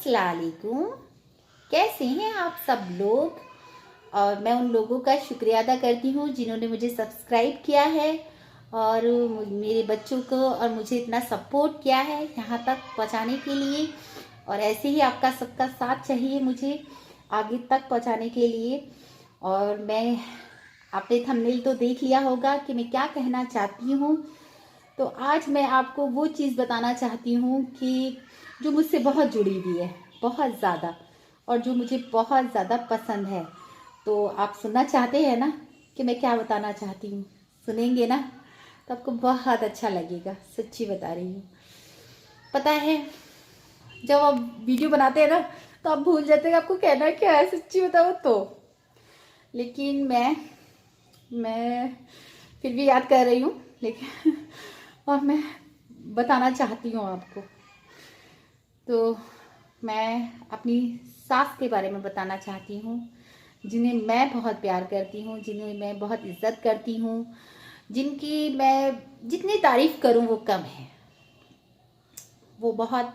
अस्सलाम वालेकुम। कैसे हैं आप सब लोग। और मैं उन लोगों का शुक्रिया अदा करती हूँ जिन्होंने मुझे सब्सक्राइब किया है और मेरे बच्चों को और मुझे इतना सपोर्ट किया है यहाँ तक पहुँचाने के लिए। और ऐसे ही आपका सबका साथ चाहिए मुझे आगे तक पहुँचाने के लिए। और मैं आपने थंबनेल तो देख लिया होगा कि मैं क्या कहना चाहती हूँ। तो आज मैं आपको वो चीज़ बताना चाहती हूँ कि जो मुझसे बहुत जुड़ी हुई है, बहुत ज़्यादा, और जो मुझे बहुत ज़्यादा पसंद है। तो आप सुनना चाहते हैं ना कि मैं क्या बताना चाहती हूँ? सुनेंगे ना तो आपको बहुत अच्छा लगेगा। सच्ची बता रही हूँ। पता है जब आप वीडियो बनाते हैं ना तो आप भूल जाते हैं आपको कहना क्या है। सच्ची बताओ तो लेकिन मैं फिर भी याद कर रही हूँ लेकिन और मैं बताना चाहती हूँ आपको। तो मैं अपनी सास के बारे में बताना चाहती हूँ जिन्हें मैं बहुत प्यार करती हूँ, जिन्हें मैं बहुत इज्जत करती हूँ, जिनकी मैं जितनी तारीफ़ करूँ वो कम है। वो बहुत,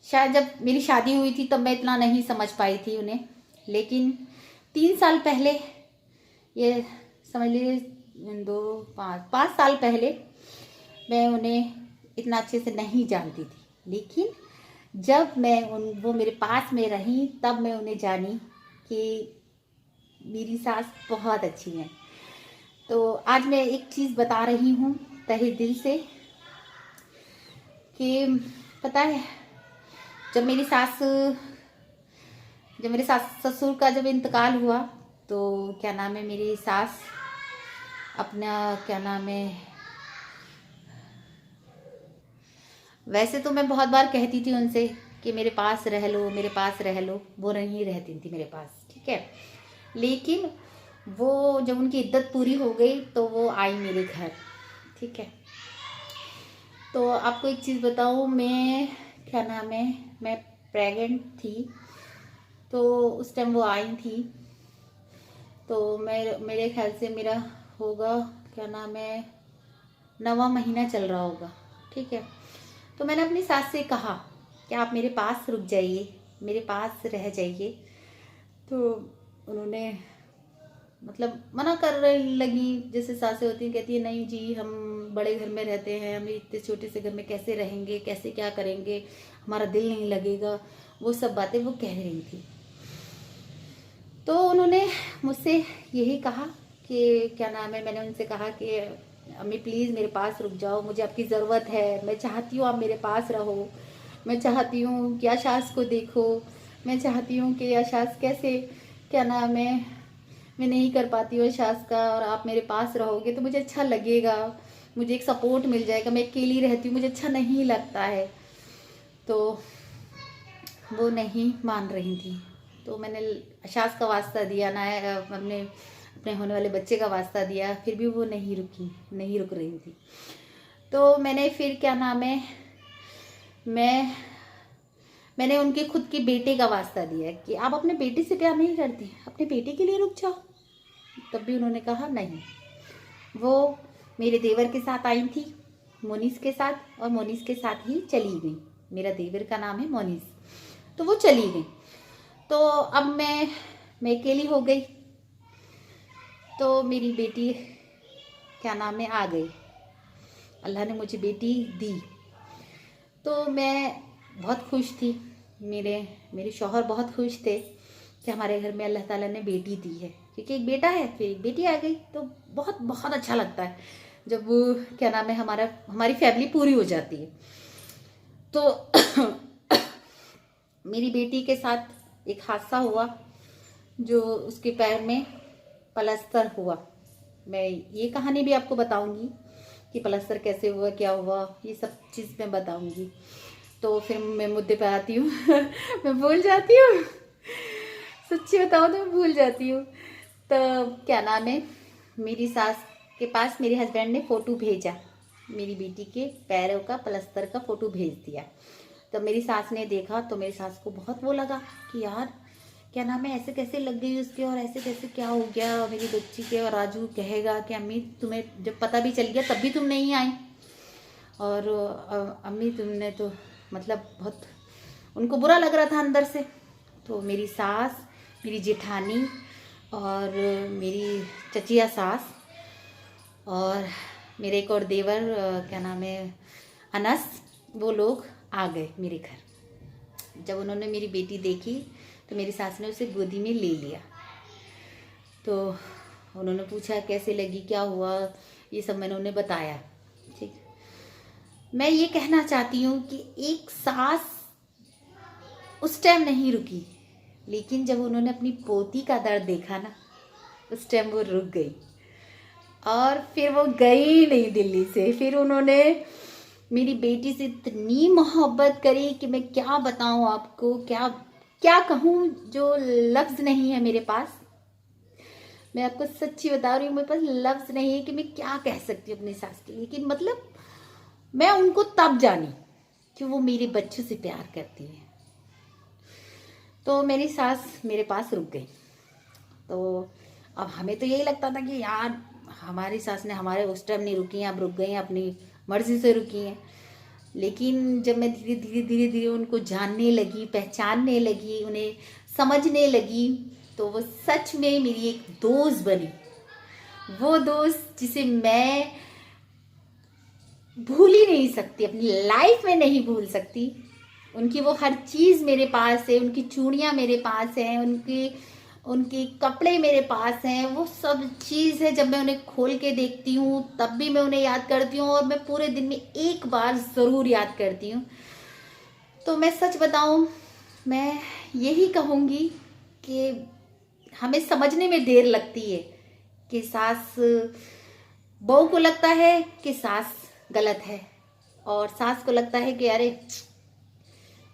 शायद जब मेरी शादी हुई थी तब मैं इतना नहीं समझ पाई थी उन्हें, लेकिन 3 साल पहले, ये समझ लीजिए 5 साल पहले मैं उन्हें इतना अच्छे से नहीं जानती थी। लेकिन जब वो मेरे पास में रही तब मैं उन्हें जानी कि मेरी सास बहुत अच्छी है। तो आज मैं एक चीज़ बता रही हूँ तहे दिल से कि पता है जब मेरे सास ससुर का जब इंतकाल हुआ तो क्या नाम है, मेरी सास अपना क्या नाम है, वैसे तो मैं बहुत बार कहती थी उनसे कि मेरे पास रह लो, मेरे पास रह लो। वो नहीं रहती थी मेरे पास, ठीक है। लेकिन वो जब उनकी इद्दत पूरी हो गई तो वो आई मेरे घर, ठीक है। तो आपको एक चीज़ बताऊँ, मैं क्या नाम है, मैं प्रेग्नेंट थी तो उस टाइम वो आई थी। तो मेरे ख्याल से मेरा होगा क्या नाम है 9वां महीना चल रहा होगा, ठीक है। तो मैंने अपनी सास से कहा कि आप मेरे पास रुक जाइए, मेरे पास रह जाइए। तो उन्होंने मतलब मना कर लगी, जैसे सासें होती हैं, कहती है नहीं जी हम बड़े घर में रहते हैं, हम इतने छोटे से घर में कैसे रहेंगे, कैसे क्या करेंगे, हमारा दिल नहीं लगेगा। वो सब बातें वो कह रही थी। तो उन्होंने मुझसे यही कहा कि क्या नाम है, मैंने उनसे कहा कि अम्मी प्लीज़ मेरे पास रुक जाओ, मुझे आपकी ज़रूरत है, मैं चाहती हूँ आप मेरे पास रहो, मैं चाहती हूँ कि आशास को देखो, मैं चाहती हूँ कि आशास कैसे क्या नाम है, मैं नहीं कर पाती हूँ आशास का, और आप मेरे पास रहोगे तो मुझे अच्छा लगेगा, मुझे एक सपोर्ट मिल जाएगा। मैं अकेली रहती हूँ, मुझे अच्छा नहीं लगता है। तो वो नहीं मान रही थी। तो मैंने आशास का वास्ता दिया ना, अपने होने वाले बच्चे का वास्ता दिया, फिर भी वो नहीं रुक रही थी। तो मैंने फिर क्या नाम है, मैंने उनके खुद के बेटे का वास्ता दिया कि आप अपने बेटे से प्यार नहीं करती, अपने बेटे के लिए रुक जाओ। तब भी उन्होंने कहा नहीं। वो मेरे देवर के साथ आई थी, मोनिस के साथ, और मोनिस के साथ ही चली गई। मेरा देवर का नाम है मोनिस। तो वो चली गई। तो अब मैं अकेली हो गई। तो मेरी बेटी क्या नाम है आ गई, अल्लाह ने मुझे बेटी दी। तो मैं बहुत खुश थी, मेरे शौहर बहुत खुश थे कि हमारे घर में अल्लाह ताला ने बेटी दी है, क्योंकि एक बेटा है फिर एक बेटी आ गई। तो बहुत बहुत अच्छा लगता है जब वो क्या नाम है हमारी फैमिली पूरी हो जाती है। तो मेरी बेटी के साथ एक हादसा हुआ जो उसके पैर में प्लास्टर हुआ। मैं ये कहानी भी आपको बताऊंगी कि प्लास्टर कैसे हुआ, क्या हुआ, ये सब चीज़ मैं बताऊंगी। तो फिर मैं मुद्दे पे आती हूँ मैं भूल जाती हूँ, सच्ची बताऊँ तो मैं भूल जाती हूँ। तो क्या नाम है, मेरी सास के पास मेरे हस्बैंड ने फ़ोटो भेजा, मेरी बेटी के पैरों का प्लास्टर का फ़ोटो भेज दिया। तो मेरी सास ने देखा तो मेरी सास को बहुत वो लगा कि यार क्या नाम है ऐसे कैसे लग गई उसके, और ऐसे कैसे क्या हो गया मेरी बच्ची के। और राजू कहेगा कि अम्मी तुम्हें जब पता भी चल गया तब भी तुम नहीं आई, और अम्मी तुमने तो मतलब बहुत उनको बुरा लग रहा था अंदर से। तो मेरी सास, मेरी जेठानी और मेरी चचिया सास और मेरे एक और देवर, क्या नाम है, अनस, वो लोग आ गए मेरे घर। जब उन्होंने मेरी बेटी देखी तो मेरी सास ने उसे गोदी में ले लिया। तो उन्होंने पूछा कैसे लगी, क्या हुआ, ये सब मैंने उन्हें बताया। ठीक, मैं ये कहना चाहती हूँ कि एक सास उस टाइम नहीं रुकी, लेकिन जब उन्होंने अपनी पोती का दर्द देखा ना, उस टाइम वो रुक गई और फिर वो गई नहीं दिल्ली से। फिर उन्होंने मेरी बेटी से इतनी मोहब्बत करी कि मैं क्या बताऊं आपको, क्या क्या कहूं, जो लफ्ज़ नहीं है मेरे पास। मैं आपको सच्ची बता रही हूँ, मेरे पास लफ्ज़ नहीं है कि मैं क्या कह सकती हूँ अपनी सास के लिए। कि मतलब मैं उनको तब जानी कि वो मेरे बच्चों से प्यार करती है। तो मेरी सास मेरे पास रुक गई। तो अब हमें तो यही लगता था कि यार हमारी सास ने हमारे उस टाइम नहीं रुकी हैं, अब रुक गई हैं, अपनी मर्ज़ी से रुकी हैं। लेकिन जब मैं धीरे धीरे धीरे धीरे उनको जानने लगी, पहचानने लगी, उन्हें समझने लगी, तो वो सच में मेरी एक दोस्त बनी। वो दोस्त जिसे मैं भूल ही नहीं सकती, अपनी लाइफ में नहीं भूल सकती। उनकी वो हर चीज़ मेरे पास है, उनकी चूड़ियाँ मेरे पास हैं, उनके कपड़े मेरे पास हैं, वो सब चीज़ है। जब मैं उन्हें खोल के देखती हूँ तब भी मैं उन्हें याद करती हूँ, और मैं पूरे दिन में एक बार ज़रूर याद करती हूँ। तो मैं सच बताऊँ, मैं यही कहूँगी कि हमें समझने में देर लगती है कि सास, बहू को लगता है कि सास गलत है, और सास को लगता है कि अरे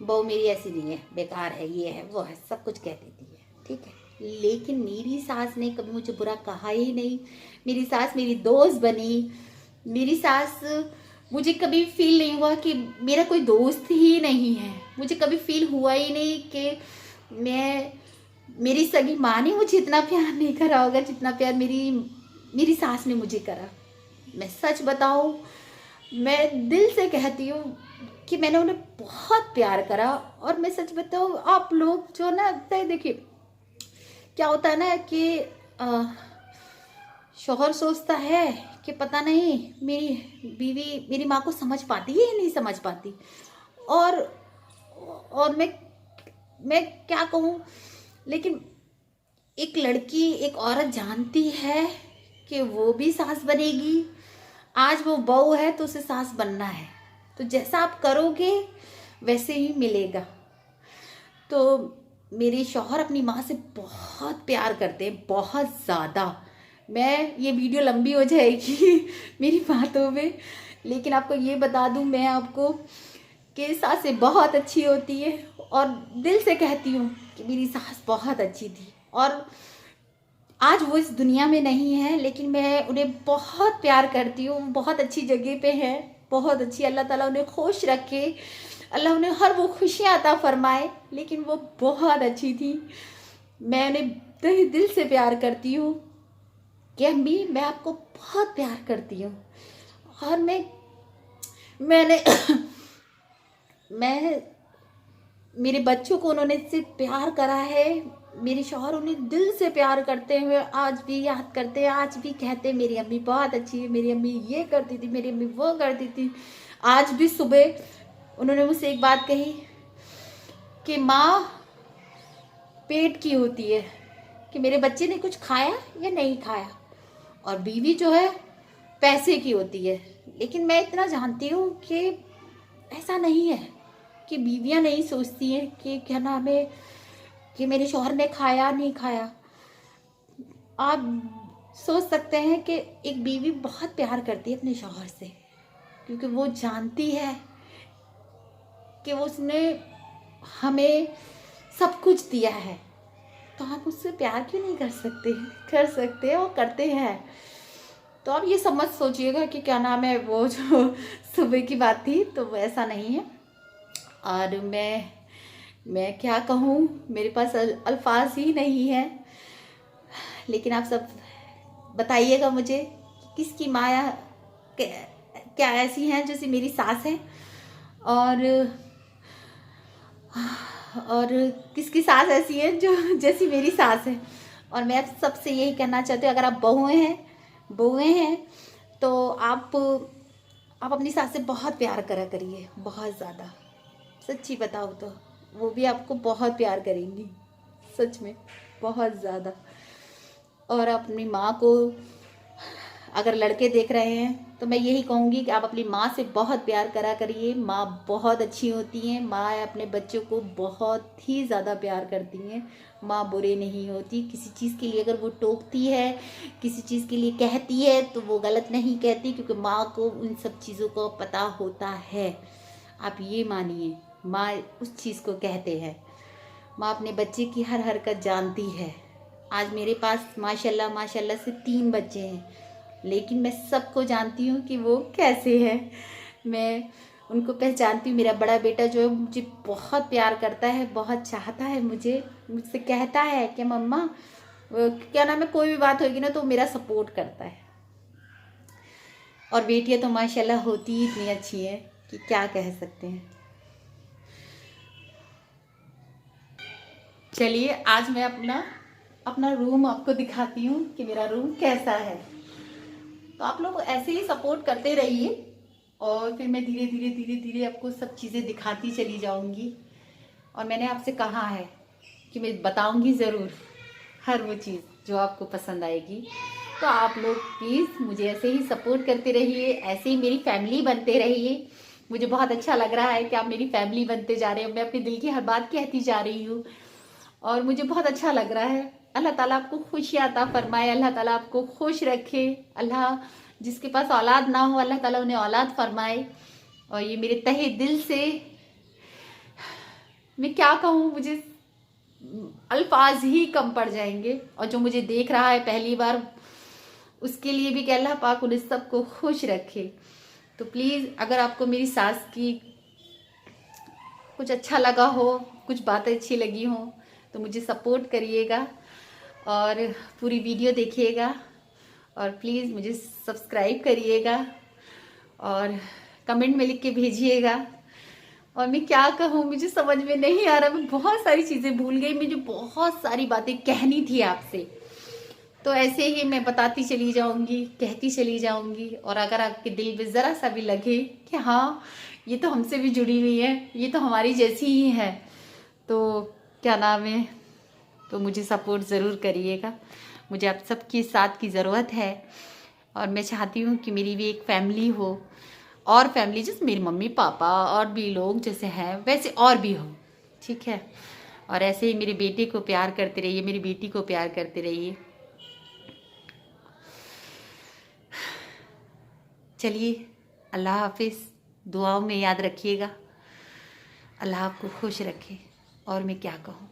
बहू मेरी ऐसी नहीं है, बेकार है, ये है, वो है, सब कुछ कह देती है। ठीक है, लेकिन मेरी सास ने कभी मुझे बुरा कहा ही नहीं। मेरी सास मेरी दोस्त बनी। मेरी सास, मुझे कभी फील नहीं हुआ कि मेरा कोई दोस्त ही नहीं है। मुझे कभी फील हुआ ही नहीं कि मेरी सगी माँ ने मुझे इतना प्यार नहीं करा होगा जितना प्यार मेरी सास ने मुझे करा। मैं सच बताऊँ, मैं दिल से कहती हूँ कि मैंने उन्हें बहुत प्यार करा। और मैं सच बताऊँ, आप लोग जो ना, देखिए क्या होता है ना कि शौहर सोचता है कि पता नहीं मेरी बीवी मेरी माँ को समझ पाती है या नहीं समझ पाती। और मैं क्या कहूँ, लेकिन एक लड़की, एक औरत जानती है कि वो भी सास बनेगी। आज वो बहू है तो उसे सास बनना है, तो जैसा आप करोगे वैसे ही मिलेगा। तो मेरे शौहर अपनी माँ से बहुत प्यार करते हैं, बहुत ज़्यादा। ये वीडियो लंबी हो जाएगी मेरी बातों में, लेकिन आपको ये बता दूँ मैं आपको कि सासें बहुत अच्छी होती है, और दिल से कहती हूँ कि मेरी सास बहुत अच्छी थी। और आज वो इस दुनिया में नहीं है, लेकिन मैं उन्हें बहुत प्यार करती हूँ। बहुत अच्छी जगह पे है, बहुत अच्छी। अल्लाह ताला उन्हें खुश रखे, अल्लाह उन्हें हर वो खुशियाँ अता फरमाए। लेकिन वो बहुत अच्छी थी। मैं उन्हें तहे दिल से प्यार करती हूँ कि अम्मी मैं आपको बहुत प्यार करती हूँ। और मैंने मैं मेरे बच्चों को उन्होंने इससे प्यार करा है। मेरे शौहर उन्हें दिल से प्यार करते हुए आज भी याद करते हैं, आज भी कहते हैं मेरी अम्मी बहुत अच्छी है, मेरी अम्मी ये करती थी, मेरी अम्मी वो करती थी। आज भी सुबह उन्होंने मुझसे एक बात कही कि माँ पेट की होती है, कि मेरे बच्चे ने कुछ खाया या नहीं खाया, और बीवी जो है पैसे की होती है। लेकिन मैं इतना जानती हूँ कि ऐसा नहीं है, कि बीवियाँ नहीं सोचती हैं कि क्या नाम है, कि मेरे शौहर ने खाया नहीं खाया। आप सोच सकते हैं कि एक बीवी बहुत प्यार करती है अपने शौहर से, क्योंकि वो जानती है कि वो उसने हमें सब कुछ दिया है, तो आप उससे प्यार क्यों नहीं कर सकते? कर सकते हैं, वो करते हैं। तो आप ये समझ सोचिएगा कि क्या नाम है, वो जो सुबह की बात थी, तो वो ऐसा नहीं है। और मैं क्या कहूँ, मेरे पास अल्फाज ही नहीं है। लेकिन आप सब बताइएगा मुझे कि किसकी माया क्या ऐसी हैं जैसे मेरी सास है। और और किसकी सास ऐसी है जो जैसी मेरी सास है। और मैं आप सबसे यही कहना चाहती हूँ, अगर आप बहुएं हैं तो आप अपनी सास से बहुत प्यार करा करिए, बहुत ज़्यादा। सच्ची बताओ तो वो भी आपको बहुत प्यार करेंगी, सच में बहुत ज़्यादा। और अपनी माँ को, अगर लड़के देख रहे हैं तो मैं यही कहूँगी कि आप अपनी माँ से बहुत प्यार करा करिए। माँ बहुत अच्छी होती हैं, माँ अपने बच्चों को बहुत ही ज़्यादा प्यार करती हैं। माँ बुरे नहीं होती। किसी चीज़ के लिए अगर वो टोकती है, किसी चीज़ के लिए कहती है तो वो गलत नहीं कहती, क्योंकि माँ को उन सब चीज़ों को पता होता है। आप ये मानिए, माँ उस चीज़ को कहते हैं। माँ अपने बच्चे की हर हरकत जानती है। आज मेरे पास माशाल्लाह माशाल्लाह से 3 बच्चे हैं, लेकिन मैं सबको जानती हूँ कि वो कैसे है। मैं उनको पहचानती हूँ। मेरा बड़ा बेटा जो है मुझे बहुत प्यार करता है, बहुत चाहता है मुझसे कहता है कि मम्मा क्या नाम है, कोई भी बात होगी ना तो मेरा सपोर्ट करता है। और बेटियाँ तो माशाल्लाह होती ही इतनी अच्छी हैं कि क्या कह सकते हैं। चलिए आज मैं अपना रूम आपको दिखाती हूँ कि मेरा रूम कैसा है। तो आप लोग ऐसे ही सपोर्ट करते रहिए और फिर मैं धीरे धीरे धीरे धीरे आपको सब चीज़ें दिखाती चली जाऊंगी। और मैंने आपसे कहा है कि मैं बताऊंगी ज़रूर हर वो चीज़ जो आपको पसंद आएगी। तो आप लोग प्लीज़ मुझे ऐसे ही सपोर्ट करते रहिए, ऐसे ही मेरी फैमिली बनते रहिए। मुझे बहुत अच्छा लग रहा है कि आप मेरी फैमिली बनते जा रहे हो। मैं अपने दिल की हर बात कहती जा रही हूँ और मुझे बहुत अच्छा लग रहा है। अल्लाह ताला आपको खुशियाँ अता फरमाए, अल्लाह ताला आपको खुश रखे। अल्लाह जिसके पास औलाद ना हो अल्लाह ताला उन्हें औलाद फरमाए। और ये मेरे तहे दिल से मैं क्या कहूँ, मुझे अल्फाज ही कम पड़ जाएंगे। और जो मुझे देख रहा है पहली बार उसके लिए भी कि अल्लाह पाक उन्हें सबको खुश रखे। तो प्लीज़ अगर आपको मेरी सास की कुछ अच्छा लगा हो, कुछ बातें अच्छी लगी हो तो मुझे सपोर्ट करिएगा और पूरी वीडियो देखिएगा और प्लीज़ मुझे सब्सक्राइब करिएगा और कमेंट में लिख के भेजिएगा। और मैं क्या कहूँ, मुझे समझ में नहीं आ रहा, मैं बहुत सारी चीज़ें भूल गई, मुझे बहुत सारी बातें कहनी थी आपसे। तो ऐसे ही मैं बताती चली जाऊंगी, कहती चली जाऊंगी। और अगर आपके दिल में ज़रा सा भी लगे कि हाँ ये तो हमसे भी जुड़ी हुई है, ये तो हमारी जैसी ही है, तो क्या नाम है, तो मुझे सपोर्ट ज़रूर करिएगा। मुझे आप सबके साथ की ज़रूरत है और मैं चाहती हूँ कि मेरी भी एक फैमिली हो, और फैमिली जैसे मेरी मम्मी पापा और भी लोग जैसे हैं वैसे और भी हो, ठीक है। और ऐसे ही मेरे बेटे को प्यार करते रहिए, मेरी बेटी को प्यार करते रहिए। चलिए अल्लाह हाफिज़, दुआओं में याद रखिएगा। अल्लाह आपको खुश रखे। और मैं क्या कहूँ।